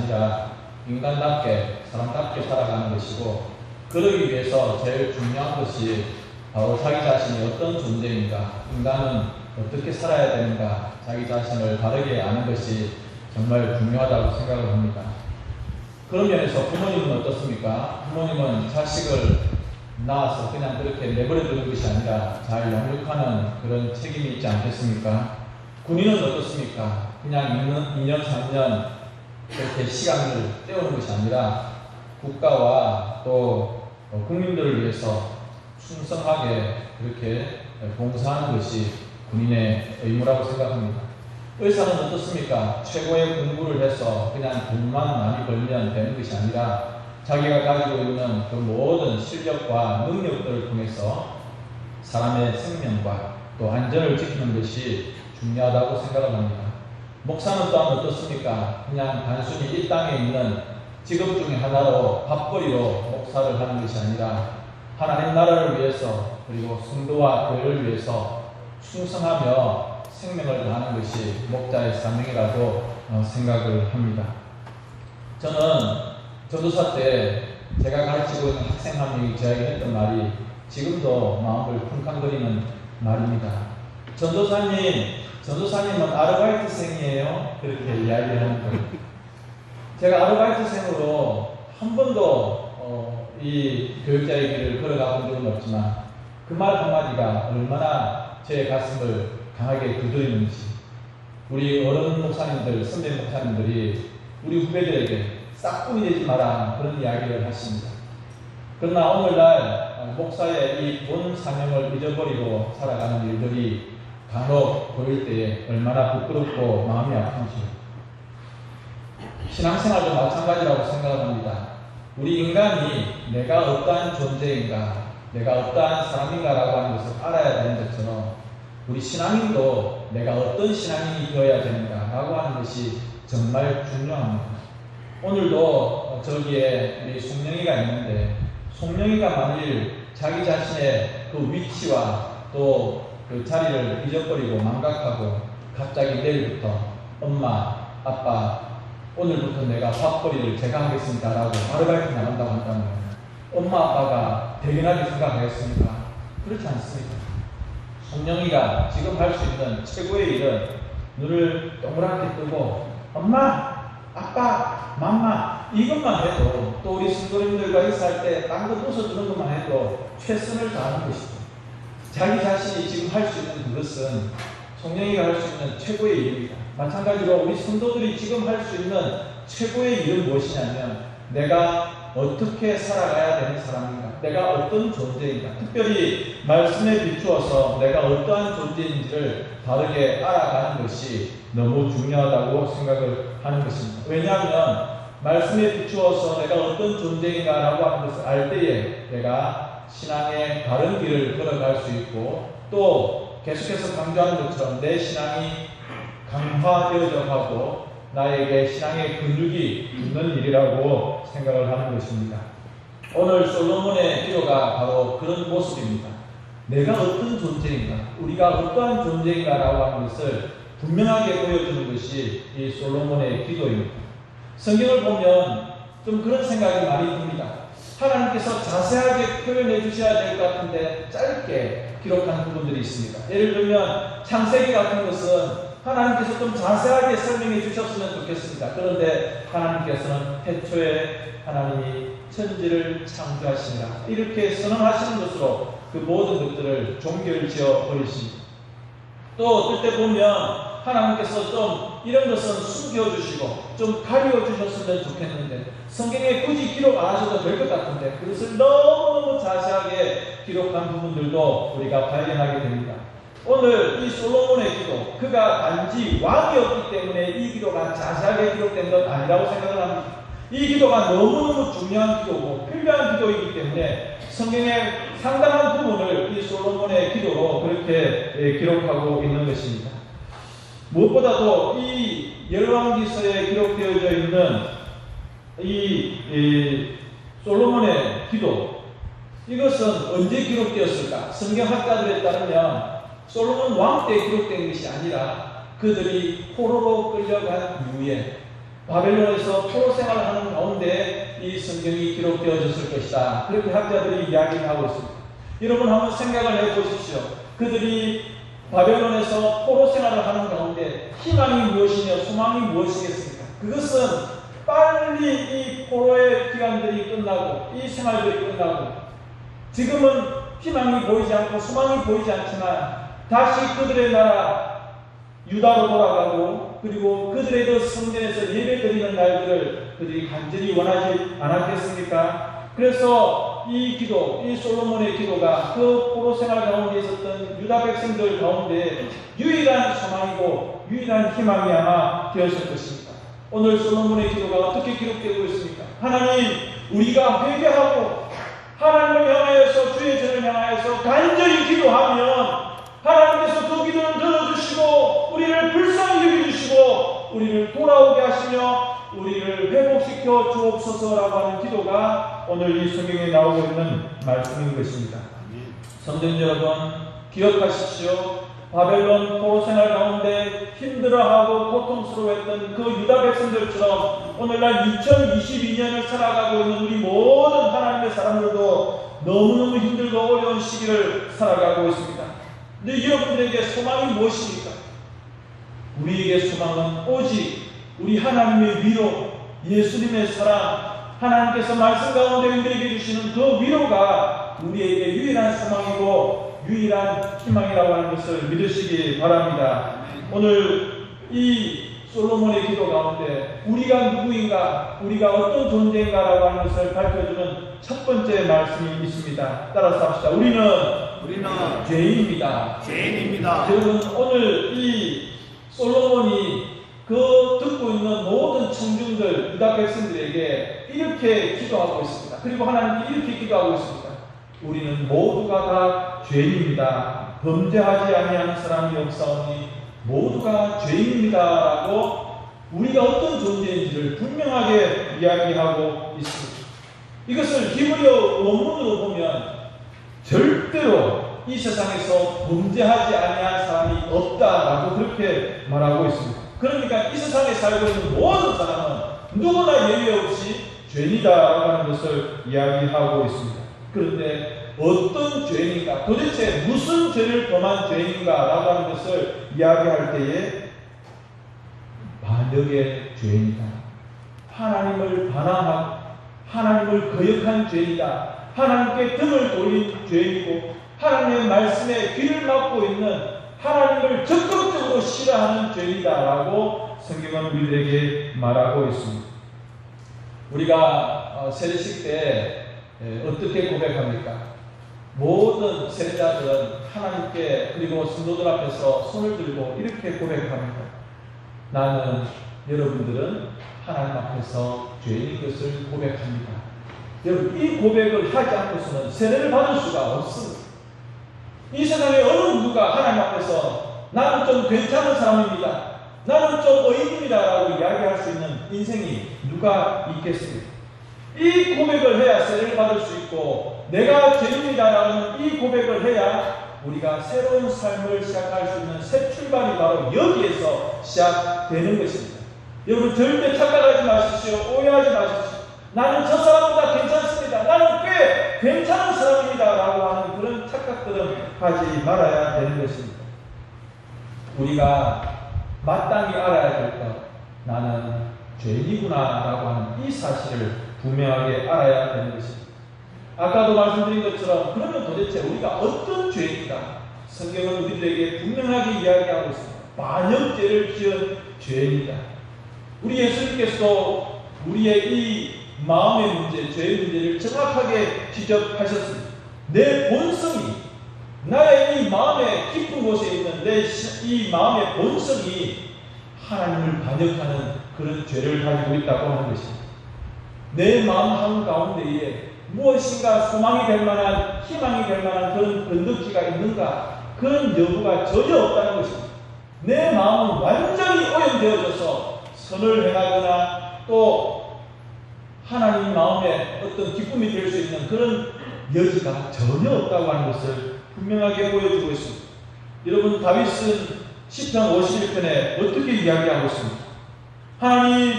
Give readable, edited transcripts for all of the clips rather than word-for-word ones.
아니라 인간답게 사람답게 살아가는 것이고, 그러기 위해서 제일 중요한 것이 바로 자기 자신이 어떤 존재인가, 인간은 어떻게 살아야 되는가, 자기 자신을 바르게 아는 것이 정말 중요하다고 생각을 합니다. 그런 면에서 부모님은 어떻습니까? 부모님은 자식을 낳아서 그냥 그렇게 내버려 두는 것이 아니라 잘 양육하는 그런 책임이 있지 않겠습니까? 군인은 어떻습니까? 그냥 2년, 3년 그렇게 시간을 때우는 것이 아니라 국가와 또 국민들을 위해서 충성하게 그렇게 봉사하는 것이 군인의 의무라고 생각합니다. 의사는 어떻습니까? 최고의 공부를 해서 그냥 돈만 많이 벌면 되는 것이 아니라 자기가 가지고 있는 그 모든 실력과 능력들을 통해서 사람의 생명과 또 안전을 지키는 것이 중요하다고 생각을 합니다. 목사는 또한 어떻습니까? 그냥 단순히 이 땅에 있는 직업 중에 하나로 밥벌이로 목사를 하는 것이 아니라 하나님 나라를 위해서 그리고 성도와 교회를 위해서 충성하며 생명을 다하는 것이 목자의 사명이라고 생각을 합니다. 저는 전도사 때 제가 가르치고 있는 학생 한 명이 저에게 했던 말이 지금도 마음을 쿵쾅거리는 말입니다. 전도사님은 아르바이트생이에요? 그렇게 이야기를 하는 거예요. 제가 아르바이트생으로 한 번도 이 교육자의 길을 걸어가 본 적은 없지만 그 말 한마디가 얼마나 제 가슴을 강하게 두드리는지, 우리 어른 목사님들, 선배 목사님들이 우리 후배들에게 싹뿐이 되지 마라 그런 이야기를 하십니다. 그러나 오늘날 목사의 이 본 사명을 잊어버리고 살아가는 일들이 간혹 보일 때에 얼마나 부끄럽고 마음이 아픈지. 신앙생활도 마찬가지라고 생각을 합니다. 우리 인간이 내가 어떠한 존재인가, 내가 어떠한 사람인가라고 하는 것을 알아야 되는 것처럼 우리 신앙인도 내가 어떤 신앙인이 되어야 되는가라고 하는 것이 정말 중요합니다. 오늘도 저기에 우리 송영이가 있는데, 송영이가 만일 자기 자신의 그 위치와 또 그 자리를 잊어버리고 망각하고 갑자기 내일부터 엄마, 아빠, 오늘부터 내가 밥벌이를 제가 하겠습니다 라고 아르바이트 나간다고 한다면 엄마, 아빠가 대견하게 생각하겠습니까? 그렇지 않습니다. 송영이가 지금 할 수 있는 최고의 일은 눈을 동그랗게 뜨고 엄마, 아빠, 맘마 이것만 해도, 또 우리 성도님들과 인사할 때 방금 웃어주는 것만 해도 최선을 다하는 것이죠. 자기 자신이 지금 할 수 있는 그것은 송영이가 할 수 있는 최고의 일입니다. 마찬가지로 우리 성도들이 지금 할 수 있는 최고의 일은 무엇이냐면 내가 어떻게 살아가야 되는 사람인가, 내가 어떤 존재인가, 특별히 말씀에 비추어서 내가 어떠한 존재인지를 바르게 알아가는 것이 너무 중요하다고 생각을 하는 것입니다. 왜냐하면 말씀에 비추어서 내가 어떤 존재인가라고 하는 것을 알 때에 내가 신앙의 바른 길을 걸어갈 수 있고, 또 계속해서 강조하는 것처럼 내 신앙이 강화되어져 가고 나에게 신앙의 근육이 붙는 일이라고 생각을 하는 것입니다. 오늘 솔로몬의 기도가 바로 그런 모습입니다. 내가 어떤 존재인가, 우리가 어떠한 존재인가라고 하는 것을 분명하게 보여주는 것이 이 솔로몬의 기도입니다. 성경을 보면 좀 그런 생각이 많이 듭니다. 하나님께서 자세하게 표현해 주셔야 될 것 같은데 짧게 기록한 부분들이 있습니다. 예를 들면 창세기 같은 것은 하나님께서 좀 자세하게 설명해 주셨으면 좋겠습니다. 그런데 하나님께서는 태초에 하나님이 천지를 창조하시니라 이렇게 선언하시는 것으로 그 모든 것들을 종결지어 버리십니다. 또 어떨 때 보면 하나님께서 좀 이런 것은 숨겨주시고 좀 가려주셨으면 좋겠는데 성경에 굳이 기록 안 하셔도 될 것 같은데 그것을 너무너무 자세하게 기록한 부분들도 우리가 발견하게 됩니다. 오늘 이 솔로몬의 기도, 그가 단지 왕이었기 때문에 이 기도가 자세하게 기록된 건 아니라고 생각을 합니다. 이 기도가 너무너무 중요한 기도고 필요한 기도이기 때문에 성경의 상당한 부분을 이 솔로몬의 기도로 그렇게 기록하고 있는 것입니다. 무엇보다도 이 열왕기서에 기록되어져 있는 이 솔로몬의 기도, 이것은 언제 기록되었을까? 성경학자들에 따르면 솔로몬 왕 때 기록된 것이 아니라 그들이 포로로 끌려간 이후에 바벨론에서 포로 생활하는 가운데 이 성경이 기록되어졌을 것이다. 그렇게 학자들이 이야기를 하고 있습니다. 여러분 한번 생각을 해보십시오. 그들이 바벨론에서 포로 생활을 하는 가운데 희망이 무엇이며 소망이 무엇이겠습니까? 그것은 빨리 이 포로의 기간들이 끝나고 이 생활들이 끝나고 지금은 희망이 보이지 않고 소망이 보이지 않지만 다시 그들의 나라 유다로 돌아가고 그리고 그들의 그 성전에서 예배드리는 날들을 그들이 간절히 원하지 않았겠습니까? 그래서 이 기도, 이 솔로몬의 기도가 그 포로 생활 가운데 있었던 유다 백성들 가운데 유일한 소망이고 유일한 희망이 아마 되었을 것입니다. 오늘 솔로몬의 기도가 어떻게 기록되고 있습니까? 하나님, 우리가 회개하고 하나님을 향하여서 주의 전을 향하여서 간절히 기도하면 하나님께서 그 기도를 들어주시고 우리를 불쌍히 여겨주시고 우리를 돌아오게 하시며 우리를 회복시켜 주옵소서라고 하는 기도가 오늘 이 성경에 나오고 있는 말씀인 것입니다. 성도 여러분, 기억하십시오. 바벨론 포로 생활 가운데 힘들어하고 고통스러워했던 그 유다 백성들처럼 오늘날 2022년을 살아가고 있는 우리 모든 하나님의 사람들도 너무너무 힘들고 어려운 시기를 살아가고 있습니다. 근데 여러분들에게 소망이 무엇입니까? 우리에게 소망은 오직 우리 하나님의 위로, 예수님의 사랑, 하나님께서 말씀 가운데 우리에게 주시는 그 위로가 우리에게 유일한 소망이고 유일한 희망이라고 하는 것을 믿으시기 바랍니다. 오늘 이 솔로몬의 기도 가운데 우리가 누구인가, 우리가 어떤 존재인가라고 하는 것을 밝혀주는 첫 번째 말씀이 있습니다. 따라서 합시다. 우리는 죄인입니다. 여러분, 오늘 이 솔로몬이 그 듣고 있는 모든 청중들, 유다 백성들에게 이렇게 기도하고 있습니다. 그리고 하나님께 이렇게 기도하고 있습니다. 우리는 모두가 다 죄인입니다. 범죄하지 아니하는 사람이 없사오니 모두가 죄인입니다라고 우리가 어떤 존재인지를 분명하게 이야기하고 있습니다. 이것을 히브리어 원문으로 보면 절대로 이 세상에서 범죄하지 아니한 사람이 없다라고 그렇게 말하고 있습니다. 그러니까 이 세상에 살고 있는 모든 사람은 누구나 예외 없이 죄인이다라고 하는 것을 이야기하고 있습니다. 그런데 어떤 죄인인가, 도대체 무슨 죄를 범한 죄인인가라고 하는 것을 이야기할 때에 반역의 죄인이다, 하나님을 반항하고 하나님을 거역한 죄이다, 하나님께 등을 돌린 죄이고 하나님의 말씀에 귀를 막고 있는 하나님을 적극적으로 싫어하는 죄이다라고 성경은 우리들에게 말하고 있습니다. 우리가 세례식 때 어떻게 고백합니까? 모든 세례자들은 하나님께 그리고 성도들 앞에서 손을 들고 이렇게 고백합니다. 나는, 여러분들은 하나님 앞에서 죄인인 것을 고백합니다. 여러분, 이 고백을 하지 않고서는 세례를 받을 수가 없습니다. 이 세상에 어느 누구가 하나님 앞에서 나는 좀 괜찮은 사람입니다, 나는 좀 의인입니다 라고 이야기할 수 있는 인생이 누가 있겠습니까? 이 고백을 해야 세례를 받을 수 있고 내가 죄인이다라는 이 고백을 해야 우리가 새로운 삶을 시작할 수 있는 새 출발이 바로 여기에서 시작되는 것입니다. 여러분, 절대 착각하지 마십시오. 오해하지 마십시오. 나는 저 사람보다 괜찮습니다, 나는 꽤 괜찮은 사람입니다 라고 하는 그런 착각들은 하지 말아야 되는 것입니다. 우리가 마땅히 알아야 될 것, 나는 죄인이구나 라고 하는 이 사실을 분명하게 알아야 되는 것입니다. 아까도 말씀드린 것처럼 그러면 도대체 우리가 어떤 죄인가? 성경은 우리들에게 분명하게 이야기하고 있습니다. 반역죄를 지은 죄인이다. 우리 예수님께서도 우리의 이 마음의 문제, 죄의 문제를 정확하게 지적하셨습니다. 내 본성이, 나의 이 마음의 깊은 곳에 있는 내 이 마음의 본성이 하나님을 반역하는 그런 죄를 가지고 있다고 하는 것입니다. 내 마음 한가운데에 무엇인가 소망이 될 만한, 희망이 될 만한 그런 건덕지가 있는가? 그런 여부가 전혀 없다는 것입니다. 내 마음은 완전히 오염되어져서 선을 행하거나 또 하나님 마음에 어떤 기쁨이 될 수 있는 그런 여지가 전혀 없다고 하는 것을 분명하게 보여주고 있습니다. 여러분, 다윗은 시편 51편에 어떻게 이야기하고 있습니까? 하나님,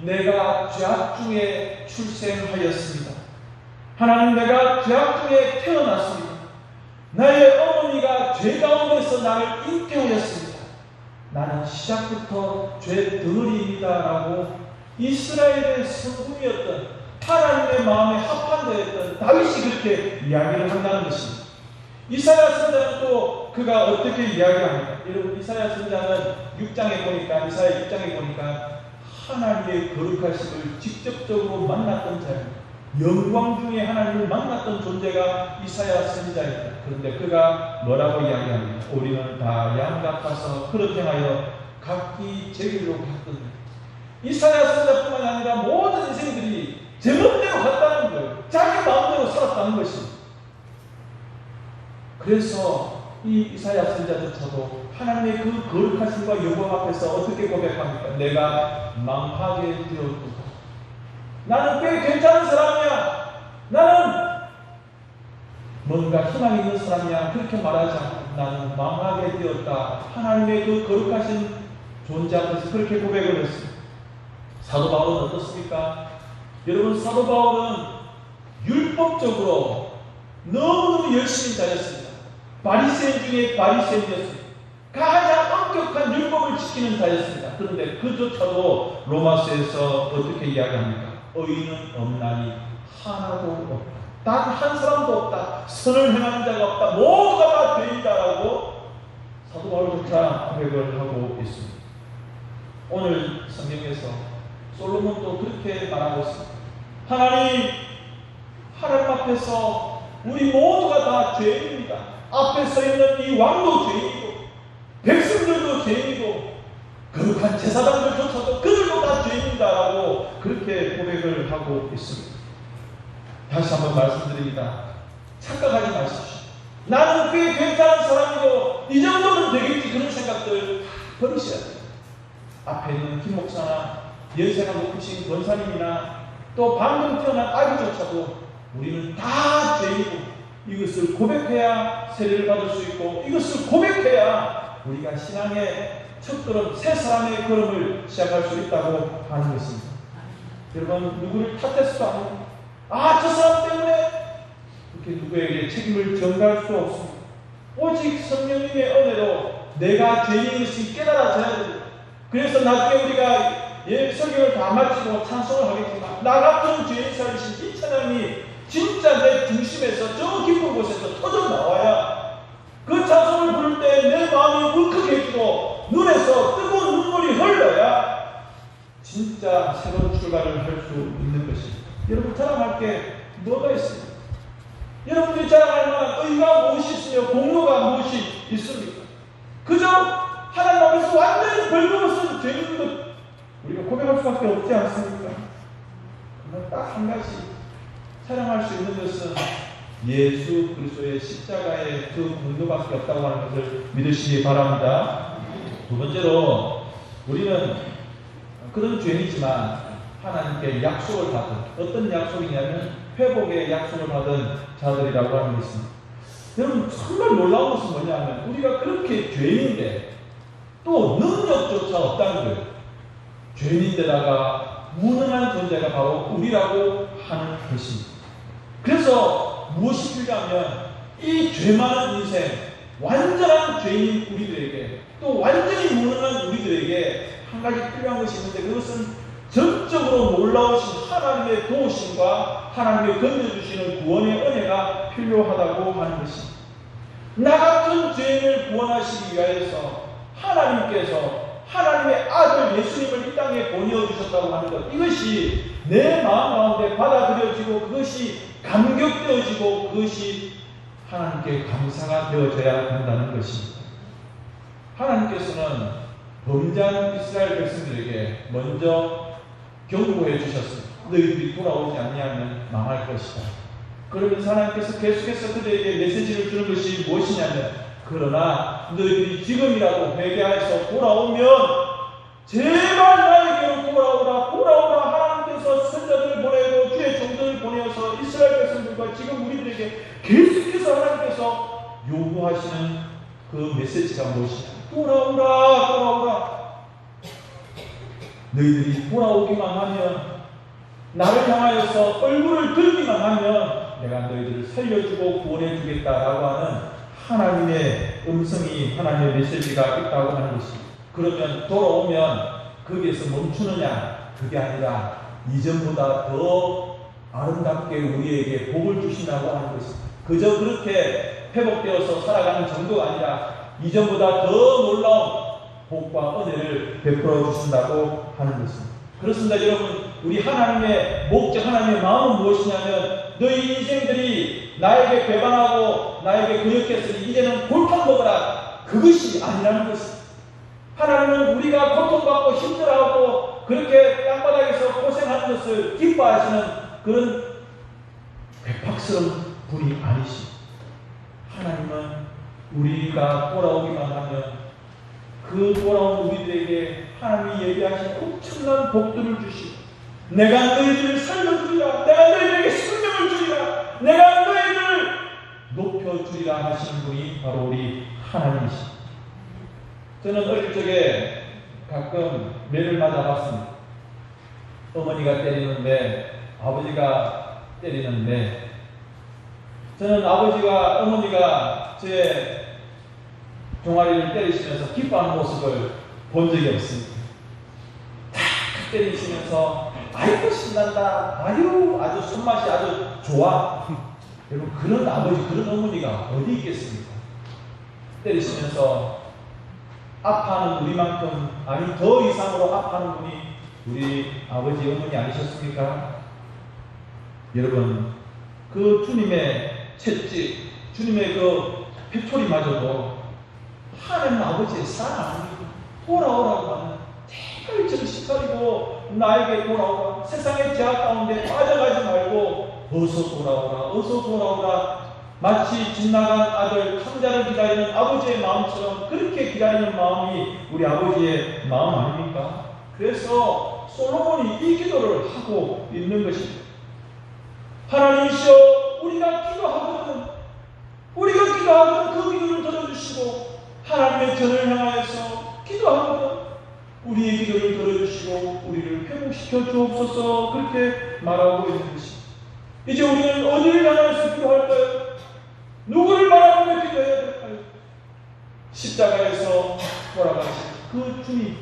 내가 죄악 중에 출생하였습니다. 하나님, 내가 죄악 중에 태어났습니다. 나의 어머니가 죄 가운데서 나를 잉태하였습니다. 나는 시작부터 죄 덩어리입니다라고 이스라엘의 성군이었던 하나님의 마음에 합판되었던 다윗이 그렇게 이야기를 한다는 것입니다. 이사야 선자는 또 그가 어떻게 이야기합니까? 여러분, 이사야 선자는 6장에 보니까, 이사야 6장에 보니까 하나님의 거룩하심을 직접적으로 만났던 자입니다. 영광 중에 하나님을 만났던 존재가 이사야 선지자입니다. 그런데 그가 뭐라고 이야기합니까? 우리는 다 양 같아서 그릇 행하여 각기 제 길로 갔던, 이사야 선지자뿐만 아니라 모든 인생들이 제멋대로 갔다는 거예요. 자기 마음대로 살았다는 것입니다. 그래서 이 이사야 선지자조차도 하나님의 그 거룩하심과 영광 앞에서 어떻게 고백합니까? 내가 망하게 되었구나. 나는 꽤 괜찮은 사람이야. 나는 뭔가 희망 있는 사람이야. 그렇게 말하지 않고 나는 망하게 되었다. 하나님의 그 거룩하신 존재 앞에서 그렇게 고백을 했습니다. 사도 바울은 어떻습니까? 여러분, 사도 바울은 율법적으로 너무너무 열심히 자였습니다. 바리새인 중에 바리새인이었습니다. 가장 엄격한 율법을 지키는 자였습니다. 그런데 그조차도 로마서에서 어떻게 이야기합니까? 의인은 없나니 하나도 없다. 단 한 사람도 없다. 선을 행하는 자가 없다. 모두가 다 죄인이다라고 사도 바울조차 고백을 하고 있습니다. 오늘 성경에서 솔로몬도 그렇게 말하고 있습니다. 하나님 앞에서 우리 모두가 다 죄인입니다. 앞에 서 있는 이 왕도 죄인이고 백성들도 죄인이고 거룩한 제사장들조차도 그들도 다 죄인이다라고 그렇게 고백을 하고 있습니다. 다시 한번 말씀드립니다. 착각하지 마십시오. 나는 꽤 괜찮은 사람이고 이 정도는 되겠지, 그런 생각들 버리셔야 돼요. 앞에 있는 김 목사나 연세가 높으신 권사님이나 또 방금 태어난 아기조차도 우리는 다 죄이고 이것을 고백해야 세례를 받을 수 있고 이것을 고백해야 우리가 신앙의 첫걸음, 새 사람의 걸음을 시작할 수 있다고 하는 것입니다. 여러분, 누구를 탓해서도 안 합니다. 저 사람 때문에 그렇게 누구에게 책임을 전가할 수 없습니다. 오직 성령님의 은혜로 내가 죄인인 것이 깨달아져야 됩니다. 그래서 나중에 우리가 설교를 다 마치고 찬송을 하겠지만 나 같은 죄인 살리신 이 찬양이 진짜 내 중심에서 저 깊은 곳에서 터져 나와야 그 찬송을 부를 때 내 마음이 울컥해지고 눈에서 뜨거운 눈물이 흘러야 진짜 새로운 출발을 할 수 있는 것입니다. 여러분, 자랑할 게 뭐가 있습니까? 여러분들이 자랑할 만한 의가 무엇이 있으며 공로가 무엇이 있습니까? 그저 하나님 앞에서 완전히 벌거벗은 죄인 것 우리가 고백할 수밖에 없지 않습니까? 그러나 딱 한 가지 자랑할 수 있는 것은 예수 그리스도의 십자가의 그 공로밖에 없다고 하는 것을 믿으시기 바랍니다. 두 번째로 우리는 그런 죄인이지만 하나님께 약속을 받은, 어떤 약속이냐면 회복의 약속을 받은 자들이라고 하는 것입니다. 여러분, 정말 놀라운 것은 뭐냐면 우리가 그렇게 죄인인데 또 능력조차 없다는 거예요. 죄인인데다가 무능한 존재가 바로 우리라고 하는 것입니다. 그래서 무엇이 필요하면 이 죄 많은 인생, 완전한 죄인 우리들에게 또 완전히 무능한 우리들에게 한 가지 필요한 것이 있는데 그것은 전적으로 놀라우신 하나님의 도우심과 하나님의 건져주시는 구원의 은혜가 필요하다고 하는 것입니다. 나 같은 죄인을 구원하시기 위하여서 하나님께서 하나님의 아들 예수님을 이 땅에 보내어 주셨다고 하는 것, 이것이 내 마음 가운데 받아들여지고 그것이 감격되어지고 그것이 하나님께 감사가 되어져야 한다는 것입니다. 하나님께서는 범죄한 이스라엘 백성들에게 먼저 경고해 주셨습니다. 너희들이 돌아오지 않냐면 망할 것이다. 그러면서 하나님께서 계속해서 그들에게 메시지를 주는 것이 무엇이냐면 그러나 너희들이 지금이라도 회개하여서 돌아오면 제발 나에게로 돌아오라. 하나님께서 선자들을 보내고 주의 종들을 보내어서 이스라엘 백성들과 지금 우리들에게 계속해서 하나님께서 요구하시는 그 메시지가 무엇이냐? 돌아오라. 너희들이 돌아오기만 하면, 나를 향하여서 얼굴을 들기만 하면 내가 너희들을 살려주고 구원해 주겠다라고 하는 하나님의 음성이, 하나님의 메시지가 있다고 하는 것입니다. 그러면 돌아오면 거기에서 멈추느냐? 그게 아니라 이전보다 더 아름답게 우리에게 복을 주신다고 하는 것입니다. 그저 그렇게 회복되어서 살아가는 정도가 아니라 이전보다 더 놀라운 복과 은혜를 베풀어 주신다고 하는 것입니다. 그렇습니다. 여러분, 우리 하나님의 목적, 하나님의 마음은 무엇이냐면 너희 인생들이 나에게 배반하고 나에게 거역했으니 이제는 골탕 먹어라, 그것이 아니라는 것입니다. 하나님은 우리가 고통받고 힘들어하고 그렇게 땅바닥에서 고생하는 것을 기뻐하시는 그런 괴팍스러운 분이 아니십니다. 하나님은 우리가 돌아오기만 하면 그 돌아온 우리들에게 하나님이 예비하신 엄청난 복들을 주시고, 내가 너희들을 살려주리라, 내가 너희들에게 생명을 주리라, 내가 너희들을 높여주리라 하시는 분이 바로 우리 하나님이십니다. 저는 어릴 적에 가끔 매를 맞아봤습니다. 어머니가 때리는데, 아버지가 때리는데, 저는 아버지가, 어머니가 제 종아리를 때리시면서 기뻐하는 모습을 본 적이 없습니다. 탁 때리시면서 아이고 신난다, 아주 손맛이 아주 좋아. 여러분, 그런 아버지, 그런 어머니가 어디 있겠습니까? 때리시면서 아파하는 우리만큼, 아니 더 이상으로 아파하는 분이 우리 아버지, 어머니 아니셨습니까? 여러분, 그 주님의 채찍, 주님의 그 회초리마저도 하나님 아버지의 사랑 아닙니까? 돌아오라고 하는 대가를 정신 차리고 나에게 돌아오라, 세상의 제약 가운데 빠져가지 말고 어서 돌아오라, 어서 돌아오라. 마치 집 나간 아들 탕자를 기다리는 아버지의 마음처럼 그렇게 기다리는 마음이 우리 아버지의 마음 아닙니까? 그래서 솔로몬이 이 기도를 하고 있는 것입니다. 하나님이시여, 우리가 기도하거든 그 기도를 들어주시고, 하나님의 전을 향하여서 기도하거든 우리의 기도를 들어주시고 우리를 회복시켜 주옵소서, 그렇게 말하고 있는 것입니다. 이제 우리는 어디를 향하여서 기도할까요? 누구를 바라보며 기도해야 될까요? 십자가에서 돌아가신 그 주님,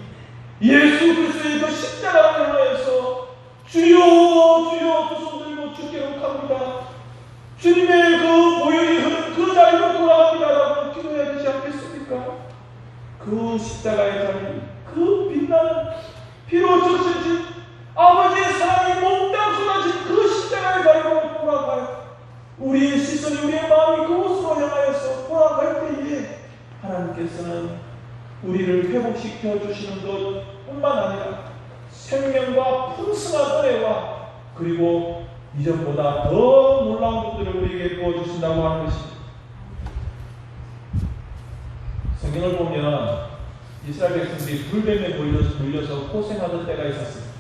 예수 그리스도의 그 십자가를 향하여서 주여 주여 두 손 들고 주께로 갑니다, 주님의 그 보혈이 흐른 그 자리로 돌아갑니다라고 기도해야 되지 않겠습니까? 그 십자가의 자리, 그 빛나는 피로 적셔진 아버지의 사랑이 몽땅 쏟아진 그 십자가의 자리로 돌아가요. 우리의 시선이, 우리의 마음이 그곳으로 향하여서 돌아갈 때에 하나님께서는 우리를 회복시켜 주시는 것뿐만 아니라 생명과 풍성한 은혜와 그리고 이전보다 더 놀라운 것들을 우리에게 부어주신다고 하는 것입니다. 성경을 보면 이스라엘 백성들이 불뱀에 물려서 고생하던 때가 있었습니다.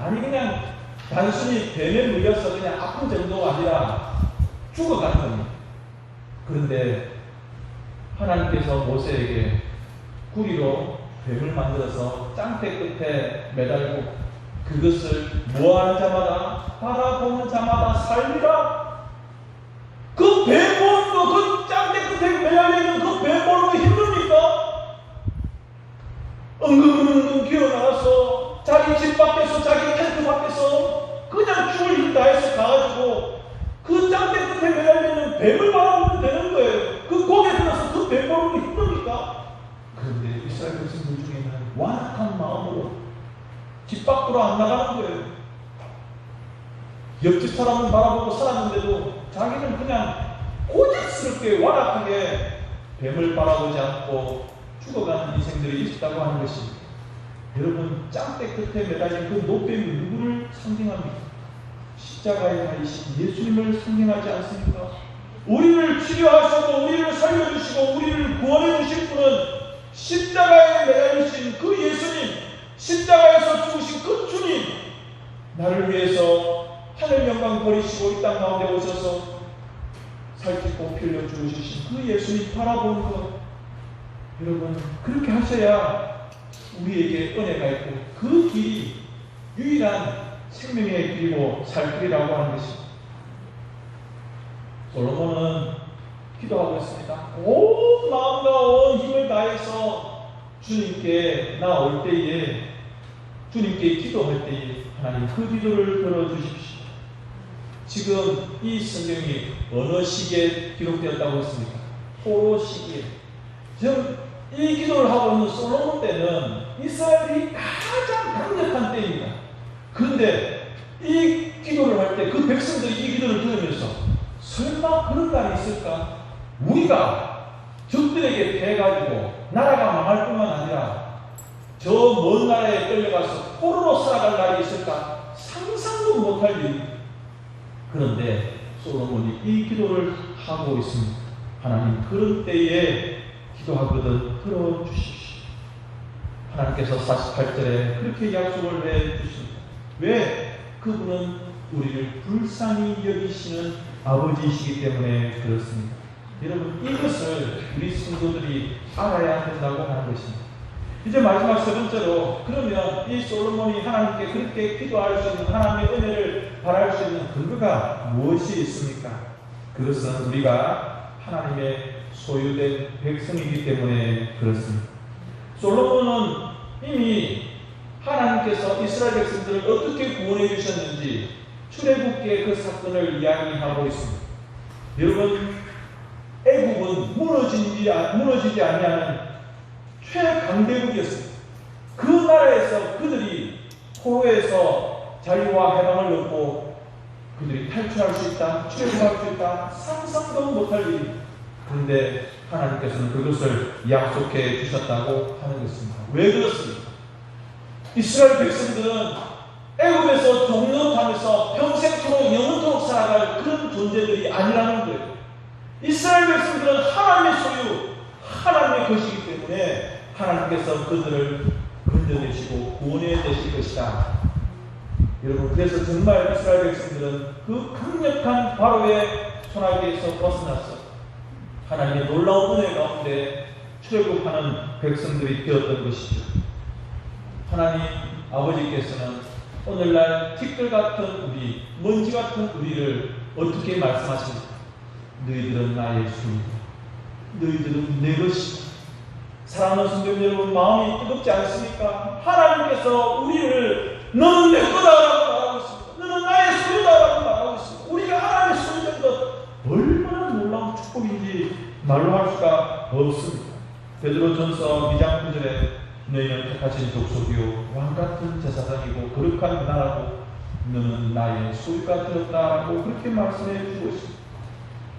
아니 그냥 단순히 뱀에 물려서 그냥 아픈 정도가 아니라 죽어가는 겁니다. 그런데 하나님께서 모세에게 구리로 뱀을 만들어서 짱대 끝에 매달고 그것을 모하는 자마다, 바라보는 자마다 살리라. 그 뱀 보는 거, 그 짱대 끝에 매달리는 그 뱀 보는 거 힘듭니까? 엉금엉금 기어나와서 자기 집 밖에서, 자기 텐트 밖에서 그냥 죽을 힘 다해서 가가지고 그 짱대 끝에 매달리는 뱀을 바라보면 되는 거예요. 그 고개 들어서 그 뱀 보는 거 힘듭니까? 그런데 이스라엘 백성들 중에는 완악한 마음으로 집 밖으로 안 나가는 거예요. 옆집 사람을 바라보고 살았는데도 자기는 그냥 고집스럽게 완악하게 뱀을 바라보지 않고 죽어가는 인생들이 있었다고 하는 것입니다. 여러분, 짱대 끝에 매달린 그 노뱀이 누구를 상징합니까? 십자가에 달리신 예수님을 상징하지 않습니까? 우리를 치료하시고 우리를 살려주시고 우리를 구원해 주실 분은 십자가에 매달리신 그 예수님, 십자가에서 죽으신 그 주님, 나를 위해서 하늘 영광 버리시고 이 땅 가운데 오셔서 살찌고 피 흘려 죽으신 그 예수님 바라보는 것, 여러분 그렇게 하셔야 우리에게 은혜가 있고 그 길이 유일한 생명의 길이고 살 길이라고 하는 것입니다. 솔로몬은 기도하고 있습니다. 온 마음과 온 힘을 다해서 주님께 나올 때에, 주님께 기도할 때에 하나님 그 기도를 들어주십시오. 지금 이 성경이 어느 시기에 기록되었다고 했습니까? 포로 시기에. 지금 이 기도를 하고 있는 솔로몬 때는 이스라엘이 가장 강력한 때입니다. 그런데 이 기도를 할 때 그 백성들이 이 기도를 들으면서 설마 그런 날이 있을까? 우리가 적들에게 패가지고 나라가 망할 뿐만 아니라 저 먼 나라에 끌려가서 포로로 살아갈 날이 있을까? 상상도 못할 일. 그런데 솔로몬이 이 기도를 하고 있습니다. 하나님 그런 때에 기도하거든 들어주십시오. 하나님께서 48절에 그렇게 약속을 해주십니다. 왜? 그분은 우리를 불쌍히 여기시는 아버지이시기 때문에 그렇습니다. 여러분 이것을 우리 성도들이 알아야 된다고 하는 것입니다. 이제 마지막 세 번째로, 그러면 이 솔로몬이 하나님께 그렇게 기도할 수 있는, 하나님의 은혜를 바랄 수 있는 근거가 무엇이 있습니까? 그것은 우리가 하나님의 소유된 백성이기 때문에 그렇습니다. 솔로몬은 이미 하나님께서 이스라엘 백성들을 어떻게 구원해 주셨는지 출애굽기의 그 사건을 이야기하고 있습니다. 여러분, 애굽은 무너지지 아니하는 최강대국이었습니다. 그 나라에서 그들이 포로에서 자유와 해방을 얻고 그들이 탈출할 수 있다, 출애굽할 수 있다, 상상도 못할 일입니다. 그런데 하나님께서는 그것을 약속해 주셨다고 하는 것입니다. 왜 그렇습니까? 이스라엘 백성들은 애굽에서 종노릇하면서 평생토록 영원토록 살아갈 그런 존재들이 아니라는 거예요. 이스라엘 백성들은 하나님의 소유, 하나님의 것이기 때문에 하나님께서 그들을 건져내시고 구원해 주실 것이다. 여러분, 그래서 정말 이스라엘 백성들은 그 강력한 바로의 손아귀에서 벗어나서 하나님의 놀라운 은혜 가운데 출애굽하는 백성들이 되었던 것이죠. 하나님 아버지께서는 오늘날 티끌 같은 우리, 먼지 같은 우리를 어떻게 말씀하십니까? 너희들은 나의 소유다. 너희들은 내 것이다. 사랑하는 성도 여러분, 마음이 뜨겁지 않습니까? 하나님께서 우리를 너는 내 거다라고 말하고 있습니다. 너는 나의 소유다라고 말하고 있습니다. 우리가 하나님의 소유된 것 얼마나 놀라운 축복인지 말로 할 수가 없습니다. 베드로전서 2장 9절에 너희는 택하신 족속이요 왕같은 제사장이고 거룩한 나라고 너는 나의 소유가 되었다라고 그렇게 말씀해 주고 있습니다.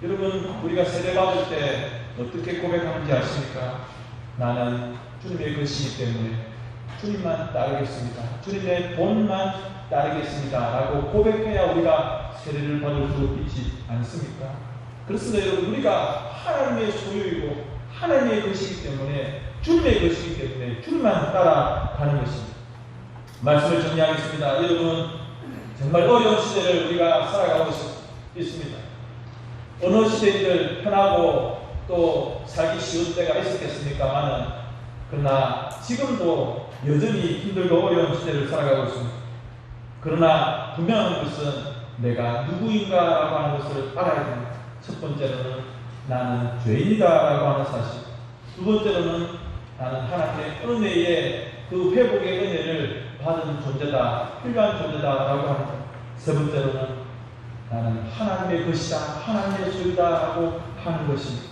여러분, 우리가 세례받을 때 어떻게 고백하는지 아십니까? 나는 주님의 것이기 때문에 주님만 따르겠습니다. 주님의 본만 따르겠습니다. 라고 고백해야 우리가 세례를 받을 수 있지 않습니까? 그렇습니다. 여러분, 우리가 하나님의 소유이고 하나님의 것이기 때문에, 주님의 것이기 때문에 주님만 따라가는 것입니다. 말씀을 정리하겠습니다. 여러분, 정말 어려운 시대를 우리가 살아가고 있습니다. 어느 시대이든 편하고 또 살기 쉬운 때가 있었겠습니까마는, 그러나 지금도 여전히 힘들고 어려운 시대를 살아가고 있습니다. 그러나 분명한 것은 내가 누구인가라고 하는 것을 알아야 됩니다. 첫 번째로는 나는 죄인이다라고 하는 사실, 두 번째로는 나는 하나님의 은혜의 그 회복의 은혜를 받은 존재다, 필요한 존재다라고 하는 것, 세 번째로는 나는 하나님의 것이다, 하나님의 소유다라고 하는 것입니다.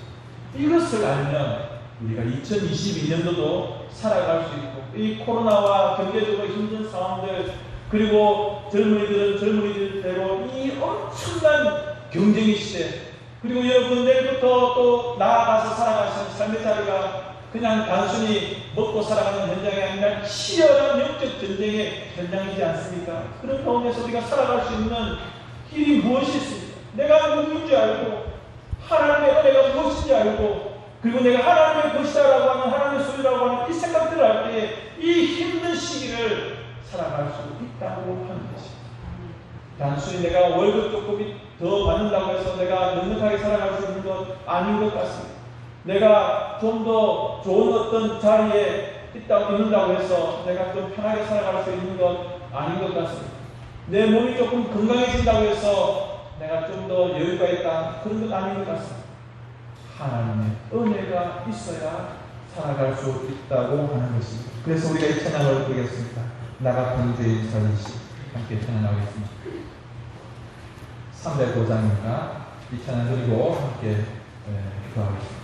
이것을 알면 우리가 2022년도도 살아갈 수 있고, 이 코로나와 경제적으로 힘든 상황들, 그리고 젊은이들은 젊은이들대로 이 엄청난 경쟁의 시대, 그리고 여러분 내일부터 또 나아가서 살아가시는 삶의 자리가 그냥 단순히 먹고 살아가는 현장이 아니라 치열한 영적 전쟁의 현장이지 않습니까? 그런 가운데서 우리가 살아갈 수 있는 길이 무엇이 있습니까? 내가 누구인지 알고, 하나님의 은혜가 무엇인지 알고, 그리고 내가 하나님의 것이다라고 하는, 하나님의 소유라고 하는 이 생각들을 할 때 이 힘든 시기를 살아갈 수 있다고 하는 것입니다. 단순히 내가 월급 조금이 더 받는다고 해서 내가 넉넉하게 살아갈 수 있는 것 아닌 것 같습니다. 내가 좀 더 좋은 어떤 자리에 있는다고 해서 내가 좀 편하게 살아갈 수 있는 것 아닌 것 같습니다. 내 몸이 조금 건강해진다고 해서 내가 좀 더 여유가 있다, 그런 것 아닌 것 같습니다. 하나님의 은혜가 있어야 살아갈 수 있다고 하는 것입니다. 그래서 우리가 이 찬양을 부르겠습니다. 나 같은 죄인 살리시, 함께 찬양하겠습니다. 305장입니다. 이 찬양 드리고 함께 기도하겠습니다.